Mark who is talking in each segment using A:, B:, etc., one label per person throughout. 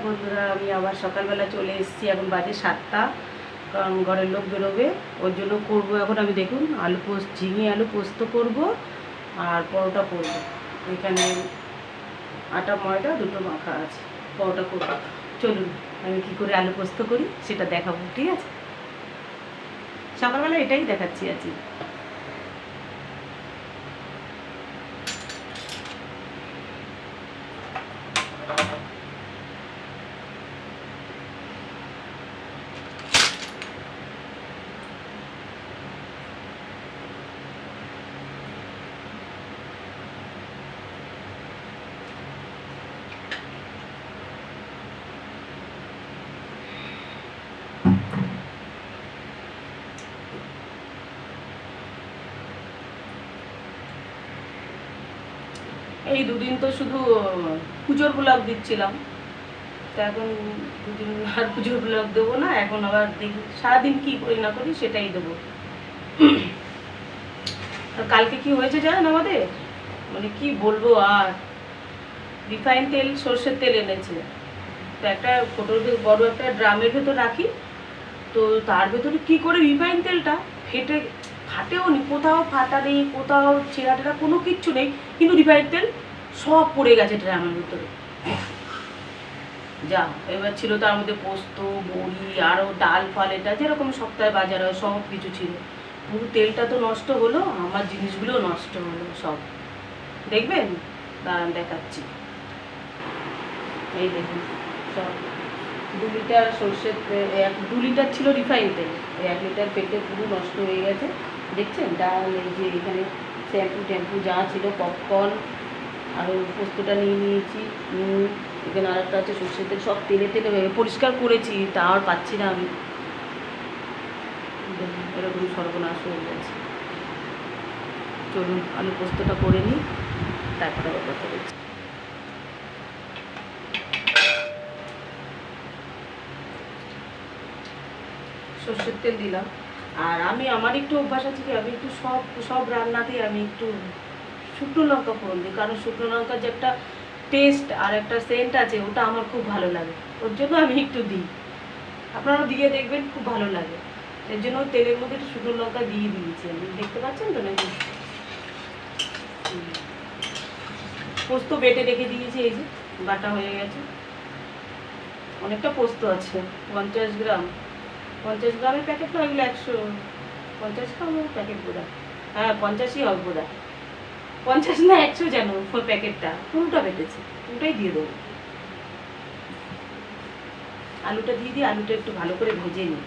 A: বন্ধুরা, আমি আবার সকালবেলা চলে এসেছি। এখন বাজে 7টা, কারণ ঘরের লোক বেরোবে, ওর জন্য করবো এখন আমি, দেখুন, আলু পোস্ত, ঝিঙে আলু পোস্ত করব আর পরোটা করব। এখানে আটা ময়দা দুটো মাখা আছে, পরোটা করব। চলুন আমি কী করে আলু পোস্ত করি সেটা দেখাবো, ঠিক আছে? সকালবেলা এটাই দেখাচ্ছি আজকে। এই দুদিন তো শুধু পুজোর ব্লগ দিচ্ছিলাম, তো এখন দুদিন আর পুজোর ব্লগ দেবো না। এখন আবার দেখি সারাদিন কী করি না করি সেটাই দেবো। আর কালকে কি হয়েছে জানেন আমাদের, মানে কি বলবো, আর রিফাইন তেল, সর্ষের তেল এনেছে। তো একটা ছোটোর বড় একটা ড্রামের ভেতর রাখি, তো তার ভেতরে কী করে রিফাইন তেলটা ফাটেও নি, কোথাও ফাটা নেই, কোথাও ছেঁড়া টেরা কোনো কিচ্ছু নেই, কিন্তু রিফাইন তেল সব পড়ে গেছে ড্রামের ভেতরে। যা এবার ছিল তার মধ্যে পোস্ত, বড়ি, আরও ডাল ফাল, এটা যেরকম সপ্তাহে বাজার হয় সব কিছু ছিল। পুরো তেলটা তো নষ্ট হলো, আমার জিনিসগুলো নষ্ট হলো সব। দেখবেন, দাঁড়ান দেখাচ্ছি। এই দেখুন, সব 2 লিটার সর্ষের তেল, 2 লিটার ছিল রিফাইন তেল, 1 লিটার পেটে পুরো নষ্ট হয়ে গেছে। দেখছেন ডাল, এই যে এখানে শ্যাম্পু ট্যাম্পু যা ছিল, পপকর্ন, আরও পোস্তটা নিয়ে নিয়েছি, এখানে আরেকটা আছে সর্ষের তেল, সব তেলে তেলে পরিষ্কার করেছি, তা আর পাচ্ছি না আমি। এরকম সর্বনাশ হয়ে গেছে। চলুন আলু পোস্তটা করে নিই, তারপরে আবার কথা বলছি। সর্ষের তেল দিলাম, আর আমার একটু অভ্যাস আছে কি, আমি একটু সব রান্নাতেই আমি একটু শুকনো লঙ্কা ফোড়ন দিই, কারণ শুকনো লঙ্কার যে একটা টেস্ট আর একটা সেন্ট আছে, ওটা আমার খুব ভালো লাগে, ওর জন্য আমি একটু দিই। আপনারাও দিয়ে দেখবেন, খুব ভালো লাগে। এর জন্য তেলের মধ্যে একটু শুকনো লঙ্কা দিয়ে দিয়েছি আমি, দেখতে পাচ্ছেন তো নাকি? পোস্ত বেটে রেখে দিয়েছি, এই যে বাটা হয়ে গেছে। অনেকটা পোস্ত আছে, 50 গ্রাম, 50 গ্রামের প্যাকেট তো, এগুলো 150 গ্রামের প্যাকেট বোধ হয়, হ্যাঁ 50ই হবে বোধ হয়, 50 না 100 যেন প্যাকেটটা, পুরোটা বেটেছে, পুরোটাই দিয়ে দেবো। আলুটা দিয়ে দিই, আলুটা একটু ভালো করে ভেজে নিই।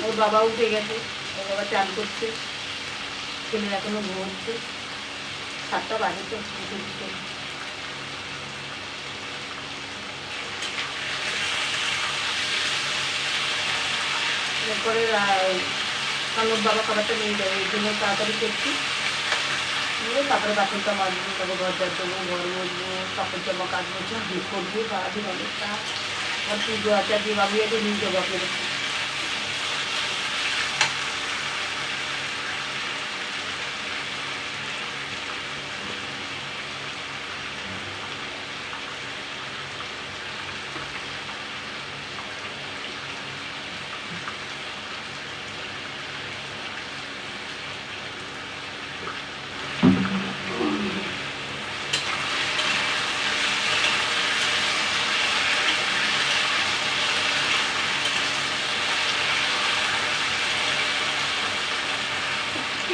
A: ওর বাবা উঠে গেছে, ওর বাবা চান করছে, ছেলে এখনো ঘুমোচ্ছে, 7টা বাজে তো উঠে দিতে। এরপরে কারণ বাবা খাবারটা নিয়ে যাবে, এই জন্য তাড়াতাড়ি করছি। তারপরে বাসনটা মাজবো, তারপর ঘর ঝাড় দেবো, ঘর মুছবো, কাপড় জামা কাচবো, সব ভিড় করবো, সারাদিন অনেকটা। আর পুজো আছে, দিয়ে বাবু একটু নিয়ে যাবো আপনাদের।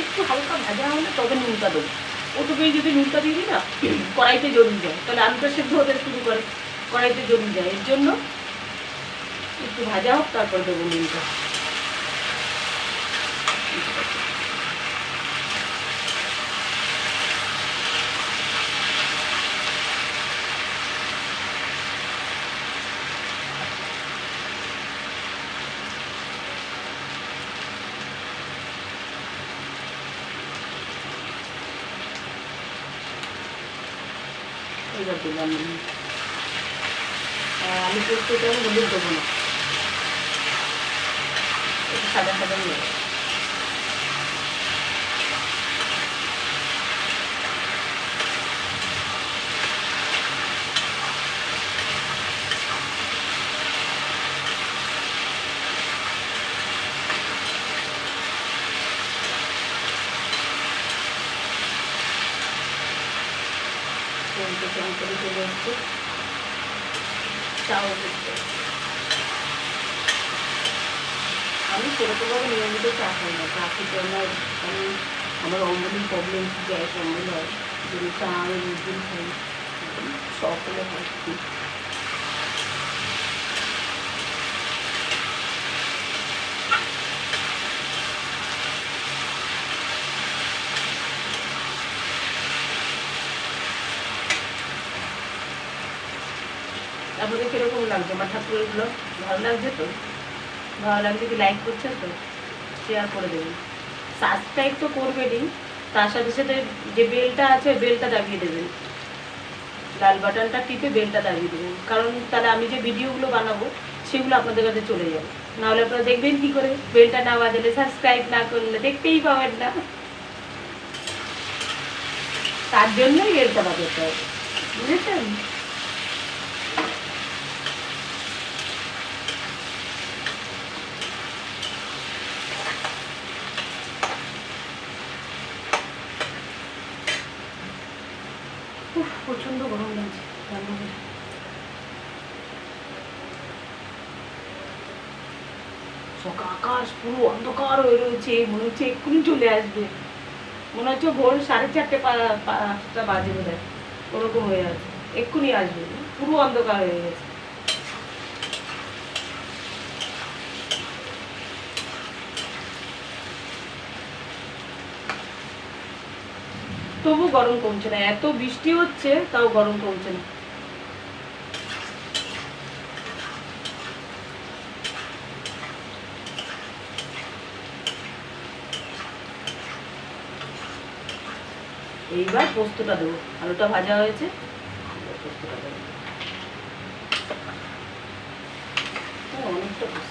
A: একটু হালকা ভাজা হলে তবে নুনটা দেবো, ওটুকুই যদি নুনটা দিয়ে দিই না, কড়াইতে জড়িয়ে যায়, তাহলে আলুটা সেদ্ধ হতে শুরু করে, কড়াইতে জড়িয়ে যায়। এর জন্য একটু ভাজা হোক, তারপর দেবো নুনটা। এবার দিলাম। আলু পোস্ততে আমি হলুদ দেবো না, একটু সাদা সাদা নেব। চাল করে চলে আসছে, চাও করতে। আমি সেরকমভাবে নিয়মিত চা খাই না, চা খেতে আমার অম্বলের প্রবলেম, গ্যাস অম্বল হয়, যদি চা আমি রোজদিন খাই, শখ হলে হয়। আপনাদের কিরকম লাগছে আমার ঠাকুরের ব্লগ? ভালো লাগছে তো? ভালো লাগছে কি লাইক করছেন তো? শেয়ার করে দেবেন, সাবস্ক্রাইব তো করবেনই, তার সাথে সাথে যে বেলটা আছে বেলটা দাবিয়ে দেবেন, লাল বাটনটা টিপে বেলটা দাবিয়ে দেবেন, কারণ তাহলে আমি যে ভিডিওগুলো বানাবো সেগুলো আপনাদের কাছে চলে যাবে। নাহলে আপনারা দেখবেন কি করে, বেলটা না বাজালে, সাবস্ক্রাইব না করলে দেখতেই পাবেন না। তার জন্যই বেলটা বাজাতে হবে, বুঝেছেন? প্রচন্ড গরম লাগছে রান্নাঘরে। সকাল আকাশ পুরো অন্ধকার হয়ে রয়েছে, মনে হচ্ছে এক্ষুনি চলে আসবে, মনে হচ্ছে ভোর 4:30 5টা বাজে বোধ হয়, ওরকম হয়ে আছে, এক্ষুনি আসবে, পুরো অন্ধকার হয়ে গেছে। তবু গরম কমছে না, এত বৃষ্টি হচ্ছে তাও গরম কমছে না। এইবার পোস্তটা দেবো, আলুটা ভাজা হয়েছে, পোস্তটা দেবো। অনেকটা পোস্ত।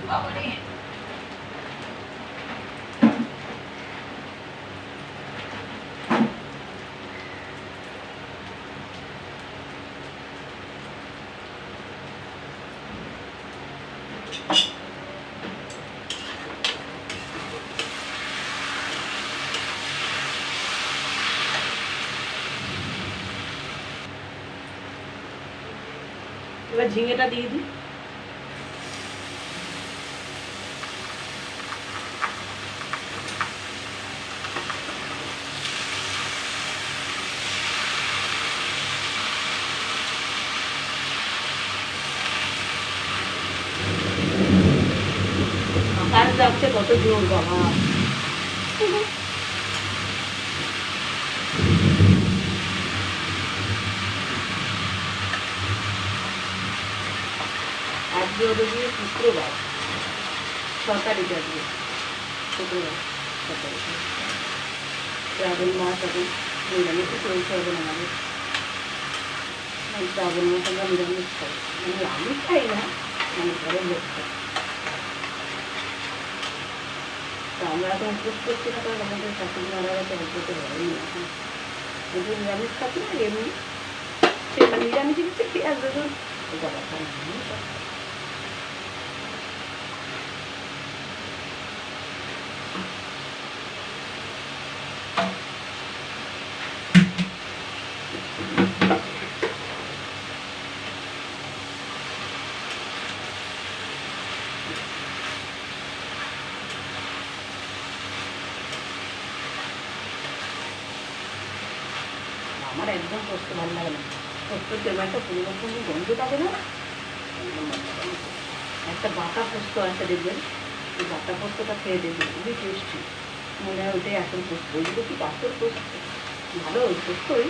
A: বাবারে, এবার ঝিঙেটা দিয়ে দিই। আকাশ যাচ্ছে কত জোর বাবা। আজকে হলো গিয়ে শুক্রবার, 6 তারিখ, আজকে শুক্রবার 6 তারিখ। শ্রাবণ মাস এখন নিরামিষ চলছে হবে না আমাদের, শ্রাবণ মাস আমরা নিরামিষ খাই, মানে আমি খাই না, মানে ঘরের লোক খাই। তা আমরা এখন উপোস করছি না, কারণ আমাদের শাশুড়ি মারা গেছে, অল্পতে হয়নি এখন, কিন্তু নিরামিষ খাচ্ছি না এমনি, সেটা নিরামিষ দিচ্ছে পেঁয়াজ রসুন এটা কথা না। আমার একদম পোস্ত ভালো লাগে না। পোস্ত তেমন একটা পুরোনো পুরোনো গন্ধ থাকে না, একদম ভালো লাগে না। একটা বাটা পোস্ত একটা দেখবেন, এই বাটা পোস্তটা খেয়ে দেখবেন, খুবই টেস্টি। মনে হয় ওইটাই আসল পোস্ত, ওইগুলো কি বাস্তব পোস্ত ভালো ওই পোস্তই,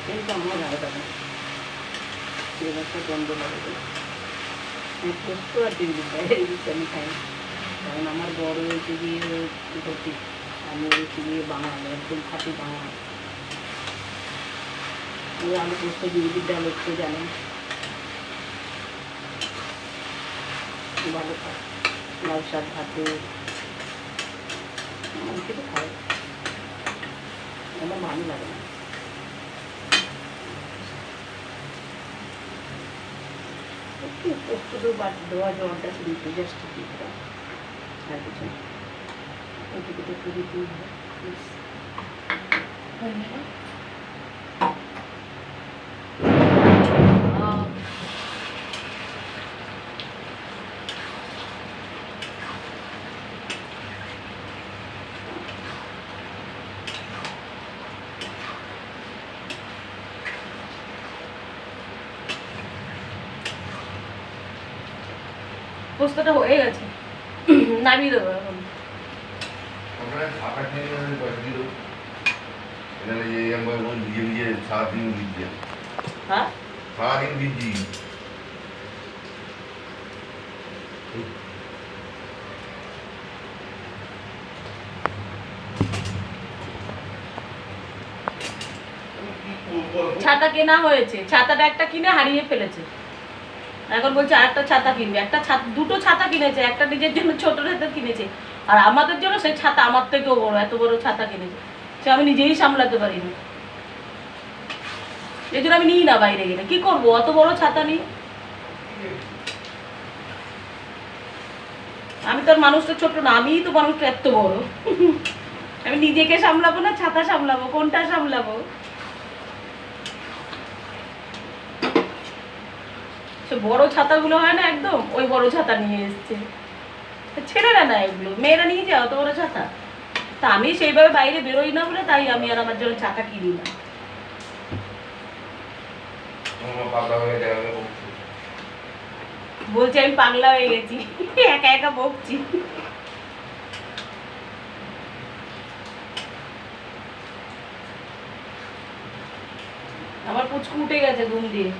A: কিন্তু আমার ভালো লাগে না, এর একটা গন্ধ লাগে। পোস্ত আর চিংড়ি ফ্রাই এই দুটো আমি খাই না, কারণ আমার বড় হয়েছে গিয়ে ভর্তি, আমি হয়েছি গিয়ে বাঙাল, একদম খাঁটি বাঙাল। ওই আলু পোস্ত বিউলির ডাল একটু জানেন ভালো খায়, লাল শাক ভাতে অনেকে তো খায়, আমার ভালো লাগে না। একটু পোস্ত দেওয়া জলটা দিতে জাস্ট দিতে, আর কিছু ওইটুকু একটু দিতেই হয়। পোস্তটা হয়ে গেছে, নামিয়ে দেবো এখন। হ্যাঁ ছাতা কেনা হয়েছে, ছাতাটা একটা কিনে হারিয়ে ফেলেছে, এখন বলছে আরেকটা ছাতা কিনবে। একটা ছাতা, দুটো ছাতা কিনেছে, একটা নিজের জন্য ছোট ছাতা কিনেছে, আর আমাদের জন্য সেই ছাতা আমার থেকেও বড়, এত বড় ছাতা কিনেছে, সে আমি নিজেই সামলাতে পারিনি, এই জন্য আমি নিই না বাইরে গেলে। কি করবো অত বড় ছাতা নিয়ে, আমি তো আর মানুষটা ছোট না, আমিই তো মানুষটা এত বড়। আমি নিজেকে সামলাবো না ছাতা সামলাবো, কোনটা সামলাবো? সে বড় ছাতাগুলো হয় না একদম, ওই বড় ছাতা নিয়ে এসছে। ছেলেরা না এগুলো, মেয়েরা নিয়ে যায় অত বড় ছাতা। তা আমি সেইভাবে বাইরে বেরোই না বলে তাই আমি আর আমার জন্য ছাতা কিনি না। বলছি আমি পাগলা হয়ে গেছি, একা একা বকছি। আমার পুচকু উঠে গেছে ঘুম দিয়ে।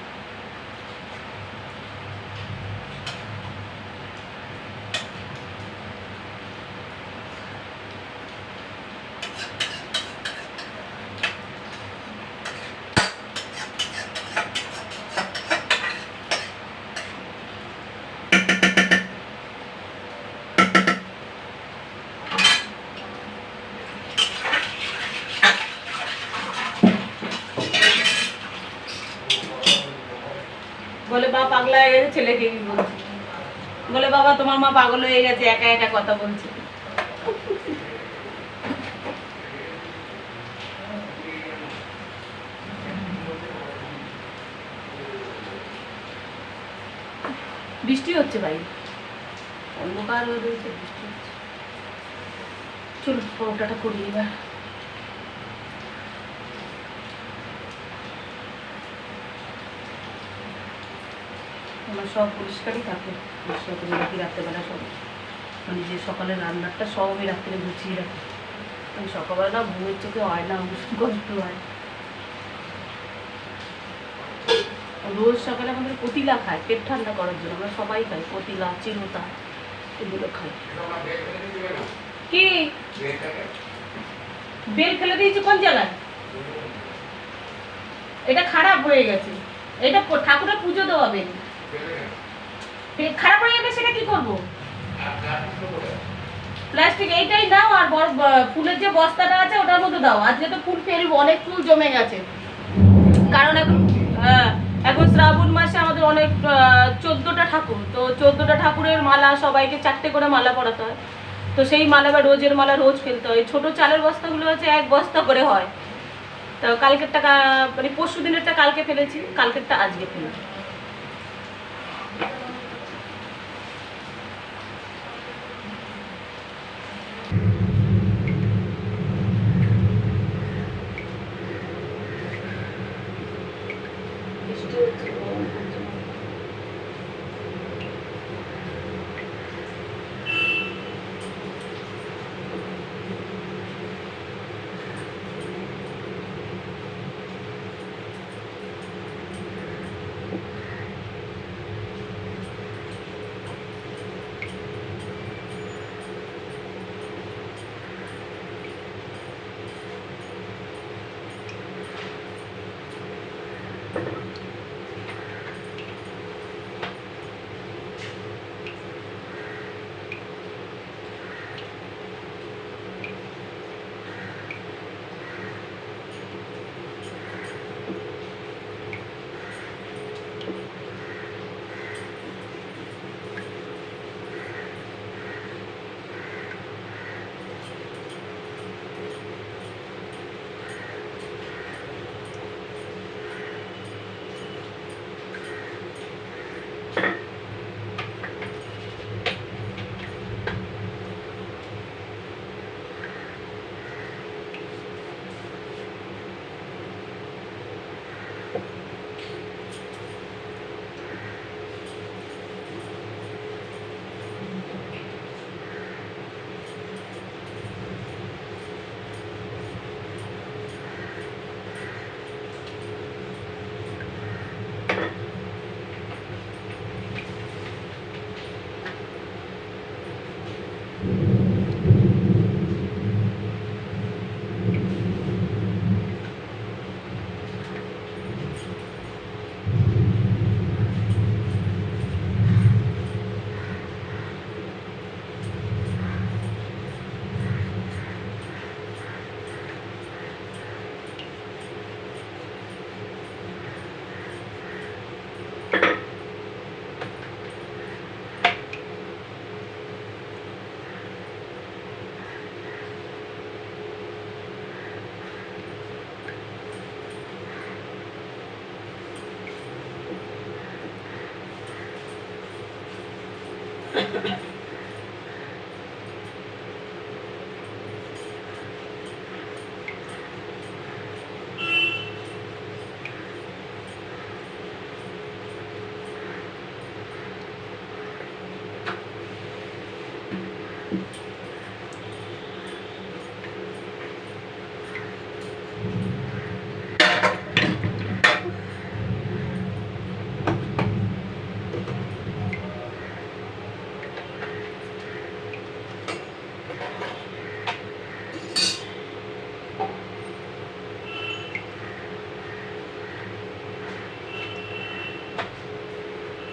A: বলে বা পাগলা হয়ে গেছে, ছেলেকে কি বলছে, বলে বাবা তোমার মা পাগল হয়ে গেছে, একা একা কথা বলছে। বৃষ্টি হচ্ছে বাইরে, অন্ধকার হয়ে রয়েছে, বৃষ্টি হচ্ছে। চলো পরোটাটা করি এবার। আমার সব পরিষ্কারই থাকে, পরিষ্কার করে রাখি রাত্রেবেলা সব, মানে যে সকালে রান্নাটা সব আমি রাত্রে গুছিয়ে রাখি। আমি সকালবেলা না ঘুমের চোখে হয় না, ভীষণ কষ্ট হয়। রোজ সকালে আমাদের কতিলা খায় পেট ঠান্ডা করার জন্য, আমরা সবাই খাই কতিলা, চিরতা, এগুলো খাই। কি বেল ফেলে দিয়েছি কোন জায়গায়? এটা খারাপ হয়ে গেছে, এটা ঠাকুরের পুজো দেওয়া বেল, খারাপ হয়ে যাবে, সেটা কি করবো? প্লাস্টিক এইটাই দাও, আর ফুলের যে বস্তাটা আছে ওটার মধ্যে দাও। আজকে তো ফুল ফেলবো, অনেক ফুল জমে গেছে, কারণ এখন শ্রাবণ মাসে আমাদের অনেক 14টা ঠাকুর, তো 14টা ঠাকুরের মালা সবাইকে 4টে করে মালা পরাতে হয়, তো সেই মালা বা রোজের মালা রোজ ফেলতে হয়। ছোট চালের বস্তাগুলো আছে 1 বস্তা করে হয়, তো কালকেরটা মানে পরশু দিনেরটা কালকে ফেলেছি, কালকেরটা আজকে ফেলেছি।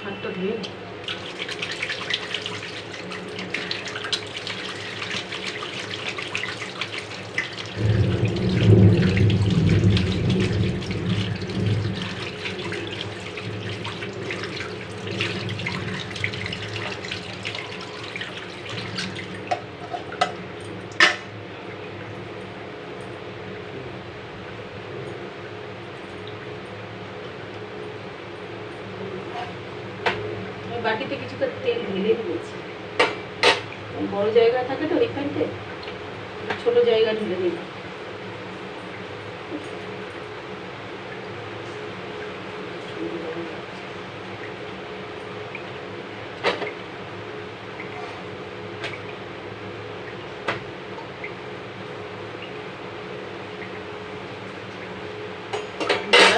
A: হাতটা ধুয়ে বাটিতে কিছুটা তেল ঢেলে দিয়েছি। বড় জায়গা থাকে তো রিফাইন তেল, ছোট জায়গা ঢেলে দিই।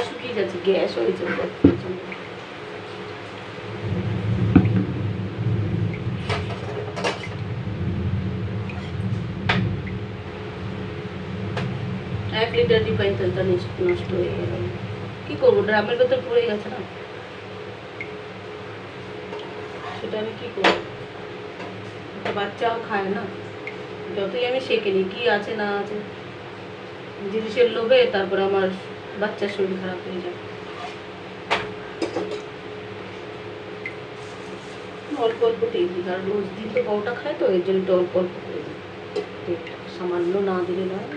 A: শুকিয়ে যাচ্ছে, গ্যাস হয়েছে। 1 লিটার রিফাইন তেলটা নষ্ট হয়ে গেল। কি করবো, ড্রামের ভেতর পড়ে গেছে না, সেটা আমি কি করবো? একটা বাচ্চাও খায় না, যতই আমি শেখে নিই কি আছে না আছে, জিনিসের লোভে তারপর আমার বাচ্চার শরীর খারাপ হয়ে যায়। অল্প অল্প তেল দিই, কারণ রোজ দিন তো বউটা খায়, তো এর জন্য অল্প অল্প করে দিই তেলটা, সামান্য না দিলে নয়।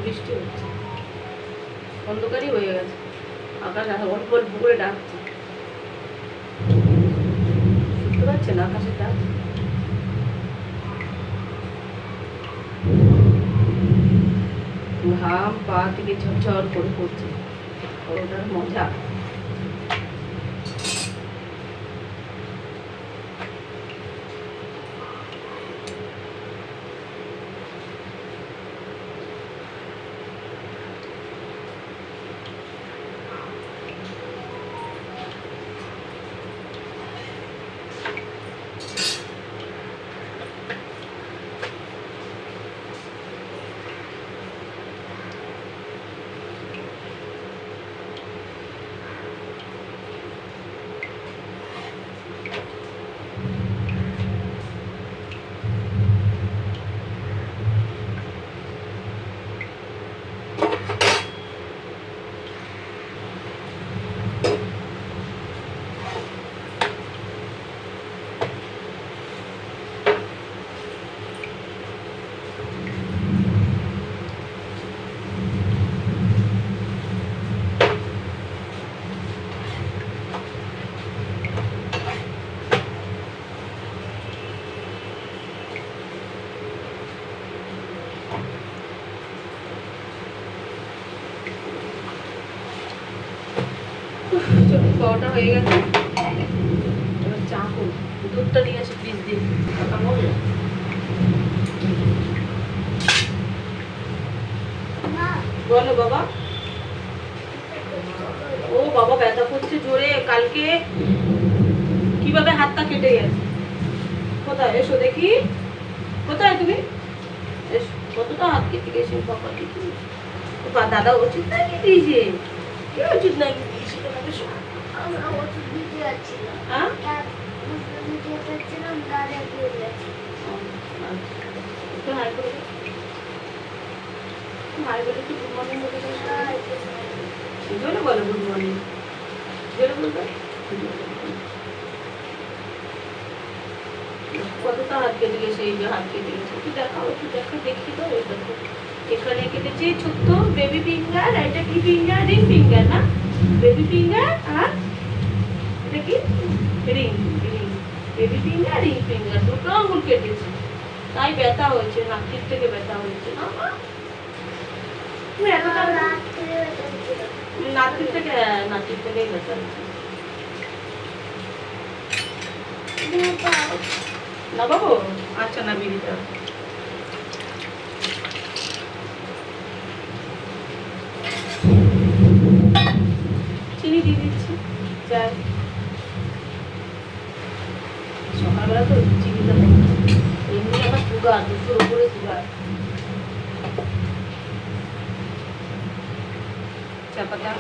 A: বৃষ্টি হচ্ছে, অন্ধকারই হয়ে গেছে, আকাশ অল্প অল্প করে ডাকছে। শুনতে যাচ্ছে না আকাশেটা? ঘাম পা থেকে ঝরঝর করে পড়ছে, ওটার মজা। খাওয়াটা হয়ে গেছে, এবার চা করবো। দুধটা নিয়ে আসি প্লিজ দিন। বলো বাবা। ও বাবা ব্যথা করছে জোরে, কালকে কিভাবে হাতটা কেটে গেছে। কোথায় এসো দেখি, কোথায় তুমি? এসো, কতটা হাত কেটে গেছে বাবা দেখি। দাদা উচিত নাকি দিয়েছে? কি উচিত নাকি দিয়েছে? বলো গুড মর্নিং, কতটা হাত কেটে গেছে? এই যে হাত কেটে গেছে, একটু দেখাও, একটু দেখা দেখি তো। এই দেখো এখানে কেটেছে ছোট্ট বেবি ফিঙ্গার, এটা কি ফিঙ্গার? রিং ফিঙ্গার না, বেবি ফিঙ্গার। আর এটা কি? Ring, ring, baby finger, ring finger, দুটো আঙুল কেটেছে, তাই ব্যথা হয়েছে, নাকের থেকে ব্যথা হয়েছে। তুমি এতটা নাকের থেকে, নাকের থেকেই ব্যথা হয়েছে। না বাবু, আচ্ছা না বিড়িটা চিনি দিয়ে দিচ্ছি। চাই সকালবেলা তো চিনিটা এমনি আমার সুগার, 200-র উপরে সুগার। চা পাতা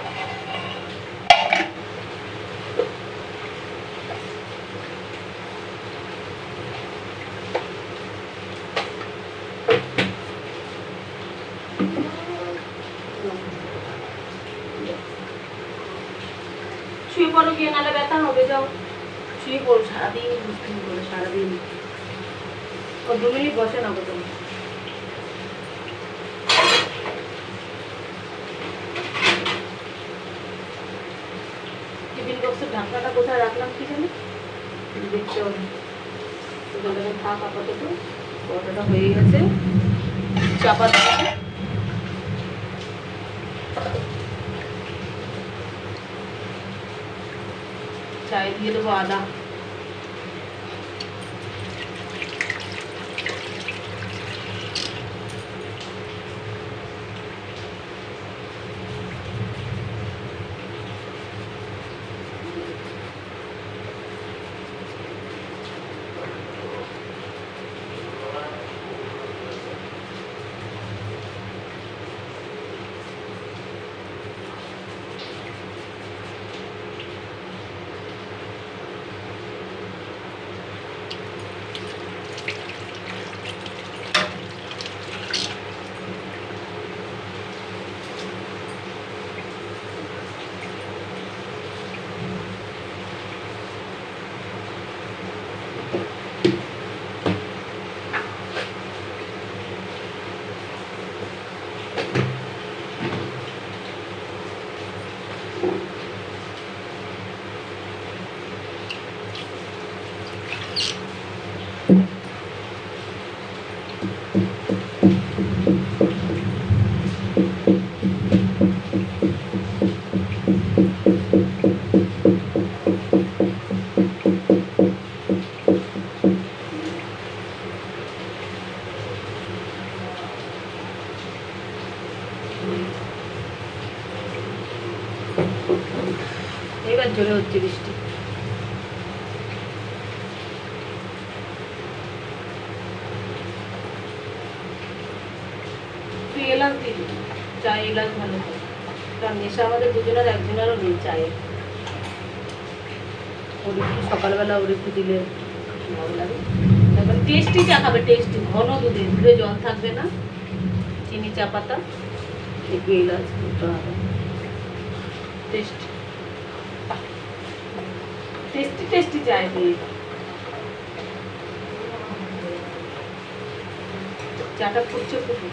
A: শুয়ে পড়ো গিয়ে, নাহলে ব্যথা হবে। যাও শুয়ে পড়ো, সারাদিন দুষ্টুমি করে, সারাদিন। ও 2 মিনিট বসে না তুমি। টিফিন বক্সের ঢাকনাটা কোথায় রাখলাম কি জানি, দেখতে হবে। থাক আপাতত, পরোটাটা হয়ে গেছে। চাপা দিয়ে চায় দিয়ে দেবো আদা। দিই, চায়ে এলাচ ভালো করে, কারণ নেশা আমাদের দুজনের একজনেরও নেই চায়ে। ওর একটু সকালবেলা ওর একটু দিলে ভালো লাগে। তারপর টেস্টি চা খাবে, টেস্টি, ঘন দুধে, দুধে জল থাকবে না, চিনি চা পাতা একটু এলাচ দিতে হবে, টেস্টি টেস্টি টেস্টি চায় দিয়ে। চাটা ফুটছে ফুটে,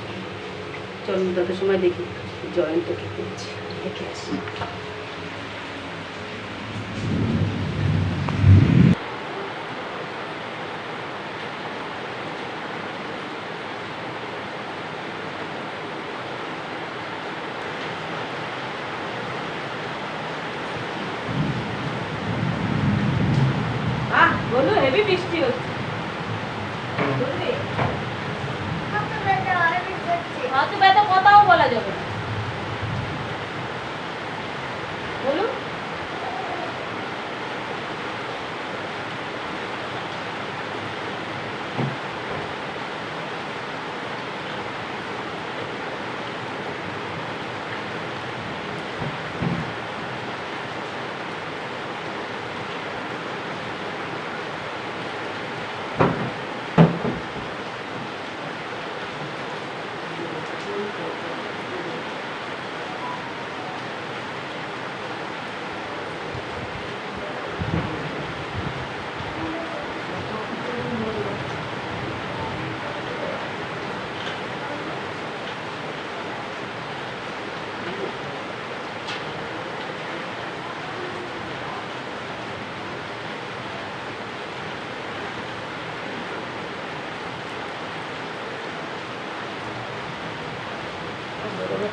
A: চলুন তত সময় দেখি জয়ন্ত কি করছে, দেখে আসি। বলো হেভি বৃষ্টি হচ্ছে, হাতে ব্যথা কথাও বলা যাবে না, বলুন।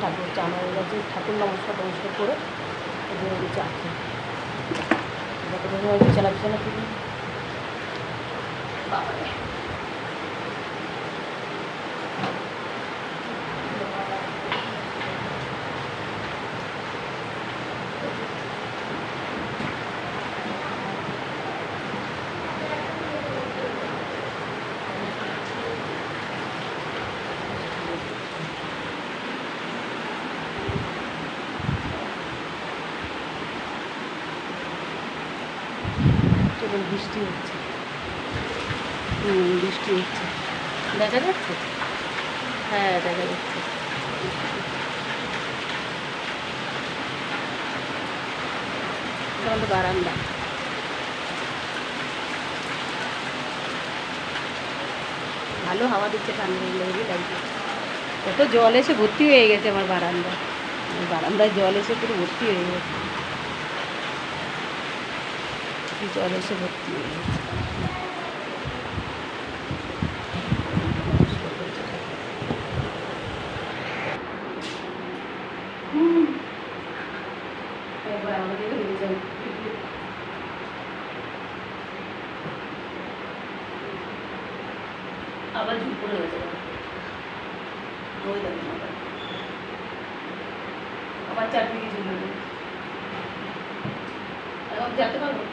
A: ঠাকুর আমার কাছে ঠাকুর নমস্কার টমস্কার করে ওদের চা খেয়ে বিছানা বিছানা থেকে বাবারে বৃষ্টি হচ্ছে, বৃষ্টি হচ্ছে, দেখা যাচ্ছে, হ্যাঁ দেখা যাচ্ছে। আমাদের বারান্দা, ভালো হাওয়া দিচ্ছে, ঠান্ডা লেগে লাগছে। কত জল এসে ভর্তি হয়ে গেছে আমার বারান্দা, বারান্দায় জল এসে পুরো ভর্তি হয়ে গেছে, জল এসে ভর্তি হয়ে গেছে। আবার ঝুপ করে হয়ে যাবে, আবার চারদিকে ঝুলে যাবে, এখন যেতে পারবো।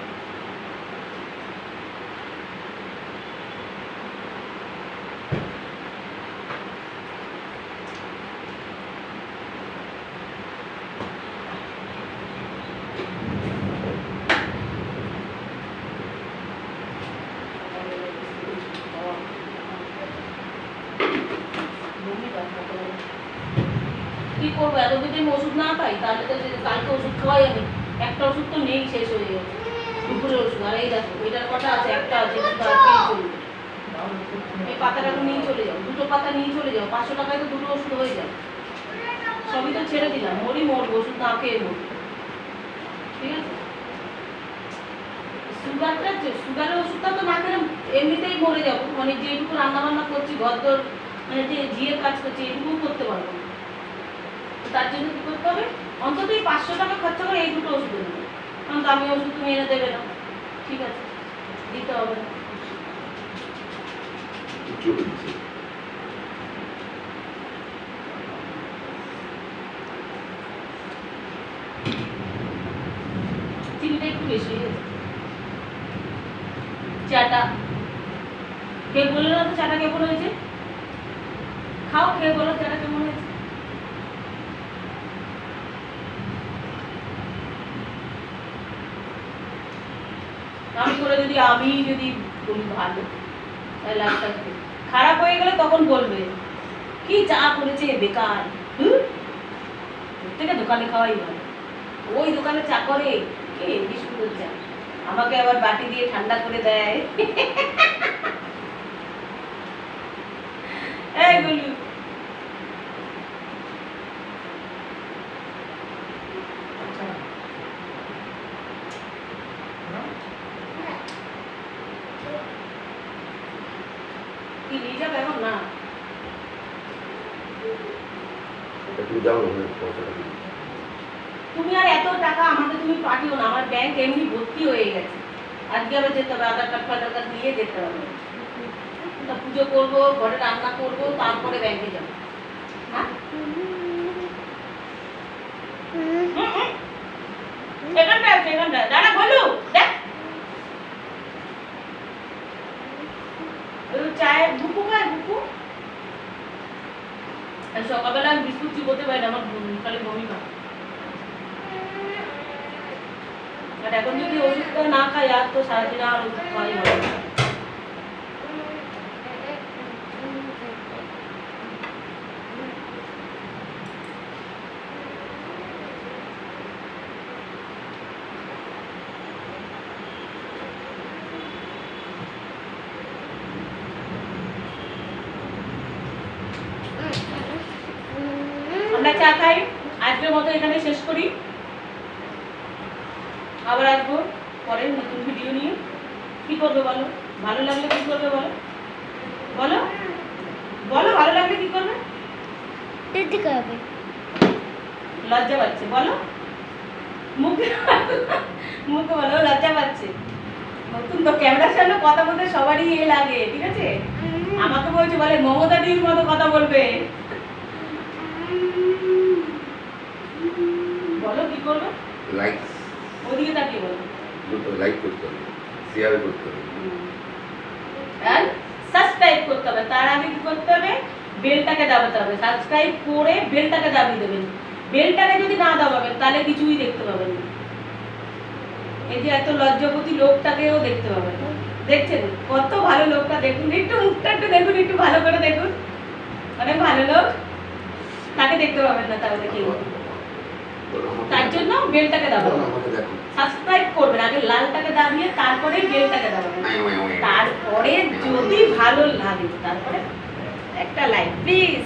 A: কি করবো, এতদিন ওষুধ না খাই তাহলে তো, কালকে ওষুধ খাওয়াই আমি, একটা ওষুধ তো নেই, শেষ হয়ে গেছে দুপুরের ওষুধ। আর এই দেখো এটার কটা আছে, একটা আছে, চলবে। এই পাতাটাকে নিয়ে চলে যাও, দুটো পাতা নিয়ে চলে যাও, 500 টাকায় তো দুটো ওষুধ হয়ে যায়। সবই তো ছেড়ে দিলাম, মরি মরবো, ওষুধ না খেয়ে মরবো, ঠিক আছে। সুগারের ওষুধটা তো না খেলে এমনিতেই মরে যাবো, মানে যেটুকু রান্না বান্না করছি, ঘর মানে যে জিয়ের কাজ করছি, এটুকু করতে পারবো না। তার জন্য কি করতে হবে, অন্তত এই 500 টাকা খরচা করে এই দুটো ওষুধ দেবে, কারণ দামি ওষুধ তুমি এনে দেবে না, ঠিক আছে, দিতে হবে না। চিনিটা একটু বেশি হয়ে গেছে। চাটা কে বললো না তো, চাটা কেমন হয়েছে, খাও, খেয়ে বলো চাটা কেমন হয়েছে। আমি যদি বলি ভালো, তাহলে লাভটা কি? খারাপ হয়ে গেলে তখন বলবে কি চা করেছে বেকার, থেকে দোকানে খাওয়াই ভালো। ওই দোকানে চা করে কি সুন্দর চা, আমাকে আবার বাটি দিয়ে ঠান্ডা করে দেয়। এই গুলু কি নিয়ে যাবে এখন? না তুমি আর এত টাকা আমাকে তুমি পাঠিও না, আমার ব্যাংক এমনি ভর্তি হয়ে গেছে। আজকে আবার যেতে হবে, আধার কার্ড ফাধার কার্ড নিয়ে যেতে হবে। পুজো করবো, ঘরে রান্না করবো, তারপরে ব্যাংকে যাবো। হ্যাঁ এখানটায় দাঁড়া বলু দেখ চায়ের বুকু খায় বুকু। সকালবেলা বিস্কুট চিবোতে পারি না, আমার খালি বমি হয়। আর এখন যদি ওষুধটা না খাই আর তো সারাদিন আর ওষুধ খাওয়াই হবে না। আমরা চা খাই, আজকের মতো এখানে শেষ করি। আবার আসবো পরে নতুন ভিডিও নিয়ে। কি করবে বলো? ভালো লাগলে কি করবে বলো? বলো বলো ভালো লাগলে কি করবে? লজ্জা পাচ্ছে বলো, মুখে মুখে বলো লজ্জা পাচ্ছে। নতুন তো ক্যামেরার সামনে কথা বলতে সবারই এ লাগে, ঠিক আছে? আমাকে বলছে বলে মমতা দিদির মতো কথা বলবে। বলো কি করবে?
B: লাইক
A: ওদিকে তাকিয়ে বলো।
B: লাইক করতে হবে, শেয়ার করতে হবে,
A: আর সাবস্ক্রাইব করতে হবে। তার আগে কি করতে হবে? বেলটাকে দাবাতে হবে। সাবস্ক্রাইব করে বেলটাকে দাবিয়ে দেবেন। বেলটাকে যদি না দাবাবেন তাহলে কিছুই দেখতে পাবেন না। এই যে এত লজ্জাপতি লোকটাকেও দেখতে পাবেন না। দেখছেন কত ভালো লোকটা, দেখুন একটু মুখটা একটু দেখুন, একটু ভালো করে দেখুন, অনেক ভালো লোক, তাকে দেখতে পাবেন না তাহলে কি? তার জন্য বেলটাকে দাবাবেন, সাবস্ক্রাইব করবেন। আগে লালটাকে দাবিয়ে তারপরে বেলটাকে দাবাবেন। তারপরে যদি ভালো লাগে তারপরে একটা লাইক প্লিজ।